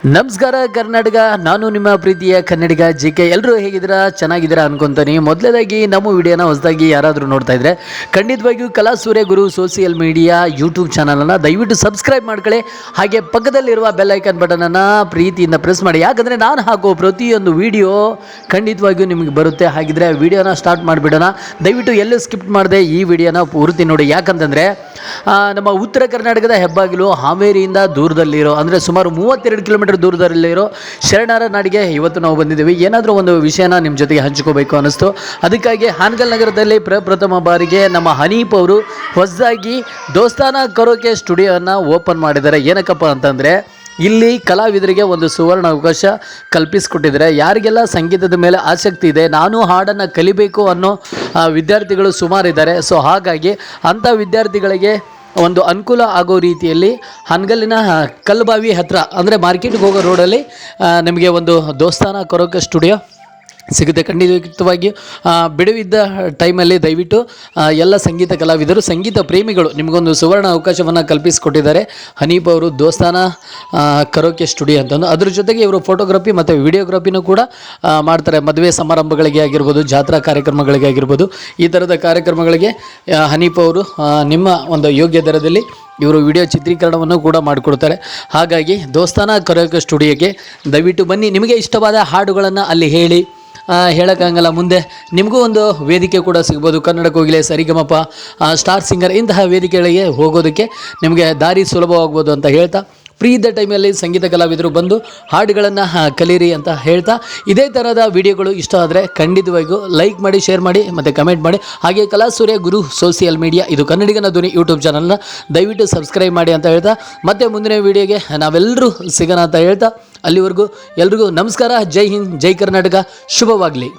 ನಮಸ್ಕಾರ ಕರ್ನಾಟಕ, ನಾನು ನಿಮ್ಮ ಪ್ರೀತಿಯ ಕನ್ನಡಿಗ JK. ಎಲ್ಲರೂ ಹೇಗಿದ್ದೀರಾ? ಚೆನ್ನಾಗಿದ್ದೀರಾ ಅನ್ಕೊಂತಾನೆ. ಮೊದಲನೇದಾಗಿ ನಮ್ಮ ವಿಡಿಯೋನ ಹೊಸದಾಗಿ ಯಾರಾದರೂ ನೋಡ್ತಾ ಇದ್ರೆ ಖಂಡಿತವಾಗಿಯೂ ಕಲಾ ಸೂರ್ಯ ಗುರು ಸೋಷಿಯಲ್ ಮೀಡಿಯಾ ಯೂಟ್ಯೂಬ್ ಚಾನಲನ್ನು ದಯವಿಟ್ಟು ಸಬ್ಸ್ಕ್ರೈಬ್ ಮಾಡ್ಕೊಳ್ಳಿ. ಹಾಗೆ ಪಕ್ಕದಲ್ಲಿರುವ ಬೆಲ್ ಐಕನ್ ಬಟನನ್ನು ಪ್ರೀತಿಯಿಂದ ಪ್ರೆಸ್ ಮಾಡಿ, ಯಾಕಂದರೆ ನಾನು ಹಾಕೋ ಪ್ರತಿಯೊಂದು ವಿಡಿಯೋ ಖಂಡಿತವಾಗಿಯೂ ನಿಮಗೆ ಬರುತ್ತೆ. ಹಾಗಿದ್ರೆ ವಿಡಿಯೋನ ಸ್ಟಾರ್ಟ್ ಮಾಡಿಬಿಡೋಣ. ದಯವಿಟ್ಟು ಎಲ್ಲೂ ಸ್ಕಿಪ್ ಮಾಡದೆ ಈ ವಿಡಿಯೋನ ಪೂರ್ತಿ ನೋಡಿ. ಯಾಕಂತಂದರೆ ನಮ್ಮ ಉತ್ತರ ಕರ್ನಾಟಕದ ಹೆಬ್ಬಾಗಿಲು ಹಾವೇರಿಯಿಂದ ದೂರದಲ್ಲಿರೋ, ಅಂದರೆ ಸುಮಾರು 32 ಕಿಲೋಮೀಟರ್ ದೂರದಲ್ಲಿರೋ ಶರಣರ ನಾಡಿಗೆ ಇವತ್ತು ನಾವು ಬಂದಿದ್ದೀವಿ. ಏನಾದರೂ ಒಂದು ವಿಷಯನ ನಿಮ್ಮ ಜೊತೆಗೆ ಹಂಚ್ಕೋಬೇಕು ಅನ್ನಿಸ್ತು. ಅದಕ್ಕಾಗಿ ಹಾನಗಲ್ ನಗರದಲ್ಲಿ ಪ್ರಪ್ರಥಮ ಬಾರಿಗೆ ನಮ್ಮ ಹನೀಫ್ ಅವರು ಹೊಸದಾಗಿ ದೋಸ್ತಾನ ಕರೋಕೆ ಸ್ಟುಡಿಯೋನ ಓಪನ್ ಮಾಡಿದ್ದಾರೆ. ಏನಕ್ಕಪ್ಪ ಅಂತಂದರೆ ಇಲ್ಲಿ ಕಲಾವಿದರಿಗೆ ಒಂದು ಸುವರ್ಣ ಅವಕಾಶ ಕಲ್ಪಿಸಿಕೊಟ್ಟಿದ್ದಾರೆ. ಯಾರಿಗೆಲ್ಲ ಸಂಗೀತದ ಮೇಲೆ ಆಸಕ್ತಿ ಇದೆ, ನಾನು ಹಾಡನ್ನು ಕಲಿಬೇಕು ಅನ್ನೋ ವಿದ್ಯಾರ್ಥಿಗಳು ಸುಮಾರಿದ್ದಾರೆ. ಸೊ ಹಾಗಾಗಿ ಅಂಥ ವಿದ್ಯಾರ್ಥಿಗಳಿಗೆ ಒಂದು ಅನುಕೂಲ ಆಗೋ ರೀತಿಯಲ್ಲಿ ಹಾನಗಲ್ಲಿನ ಕಲ್ಬಾವಿ ಹತ್ತಿರ, ಅಂದರೆ ಮಾರ್ಕೆಟ್ಗೆ ಹೋಗೋ ರೋಡಲ್ಲಿ ನಿಮಗೆ ಒಂದು ದೋಸ್ತಾನ ಕರೋಕೆ ಸ್ಟುಡಿಯೋ ಸಿಗುತ್ತೆ. ಖಂಡಿತವಾಗಿ ಬಿಡುವಿದ್ದ ಟೈಮಲ್ಲಿ ದಯವಿಟ್ಟು ಎಲ್ಲ ಸಂಗೀತ ಕಲಾವಿದರು, ಸಂಗೀತ ಪ್ರೇಮಿಗಳು ನಿಮಗೊಂದು ಸುವರ್ಣ ಅವಕಾಶವನ್ನು ಕಲ್ಪಿಸಿಕೊಟ್ಟಿದ್ದಾರೆ ಹನೀಫ್ ಅವರು, ದೋಸ್ತಾನ ಕರೋಕೆ ಸ್ಟುಡಿಯೋ ಅಂತಂದು. ಅದ್ರ ಜೊತೆಗೆ ಇವರು ಫೋಟೋಗ್ರಫಿ ಮತ್ತು ವಿಡಿಯೋಗ್ರಫಿನೂ ಕೂಡ ಮಾಡ್ತಾರೆ. ಮದುವೆ ಸಮಾರಂಭಗಳಿಗೆ ಆಗಿರ್ಬೋದು, ಜಾತ್ರಾ ಕಾರ್ಯಕ್ರಮಗಳಿಗೆ ಆಗಿರ್ಬೋದು, ಈ ಥರದ ಕಾರ್ಯಕ್ರಮಗಳಿಗೆ ಹನೀಫ್ ಅವರು ನಿಮ್ಮ ಒಂದು ಯೋಗ್ಯ ದರದಲ್ಲಿ ಇವರು ವಿಡಿಯೋ ಚಿತ್ರೀಕರಣವನ್ನು ಕೂಡ ಮಾಡಿಕೊಡ್ತಾರೆ. ಹಾಗಾಗಿ ದೋಸ್ತಾನ ಕರೋಕೆ ಸ್ಟುಡಿಯೋಗೆ ದಯವಿಟ್ಟು ಬನ್ನಿ. ನಿಮಗೆ ಇಷ್ಟವಾದ ಹಾಡುಗಳನ್ನು ಅಲ್ಲಿ ಹೇಳೋಕ್ಕಾಗಲ್ಲ, ಮುಂದೆ ನಿಮಗೂ ಒಂದು ವೇದಿಕೆ ಕೂಡ ಸಿಗ್ಬೋದು. ಕನ್ನಡ ಕೋಗಿಲೆ, ಸರಿಗಮಪ, ಸ್ಟಾರ್ ಸಿಂಗರ್, ಇಂತಹ ವೇದಿಕೆಗಳಿಗೆ ಹೋಗೋದಕ್ಕೆ ನಿಮಗೆ ದಾರಿ ಸುಲಭವಾಗ್ಬೋದು ಅಂತ ಹೇಳ್ತಾ, ಫ್ರೀ ಇದ್ದ ಟೈಮಲ್ಲಿ ಸಂಗೀತ ಕಲಾವಿದರು ಬಂದು ಹಾಡುಗಳನ್ನು ಕಲೀರಿ ಅಂತ ಹೇಳ್ತಾ, ಇದೇ ಥರದ ವಿಡಿಯೋಗಳು ಇಷ್ಟ ಆದರೆ ಖಂಡಿತವಾಗಿಯೂ ಲೈಕ್ ಮಾಡಿ, ಶೇರ್ ಮಾಡಿ ಮತ್ತು ಕಮೆಂಟ್ ಮಾಡಿ. ಹಾಗೆ ಕಲಾ ಸೂರ್ಯ ಗುರು ಸೋಷಿಯಲ್ ಮೀಡಿಯಾ, ಇದು ಕನ್ನಡಿಗನ ಧ್ವನಿ ಯೂಟ್ಯೂಬ್ ಚಾನಲ್ನ ದಯವಿಟ್ಟು ಸಬ್ಸ್ಕ್ರೈಬ್ ಮಾಡಿ ಅಂತ ಹೇಳ್ತಾ, ಮತ್ತೆ ಮುಂದಿನ ವಿಡಿಯೋಗೆ ನಾವೆಲ್ಲರೂ ಸಿಗೋಣ ಅಂತ ಹೇಳ್ತಾ, ಅಲ್ಲಿವರೆಗೂ ಎಲ್ರಿಗೂ ನಮಸ್ಕಾರ. ಜೈ ಹಿಂದ್, ಜೈ ಕರ್ನಾಟಕ, ಶುಭವಾಗಲಿ.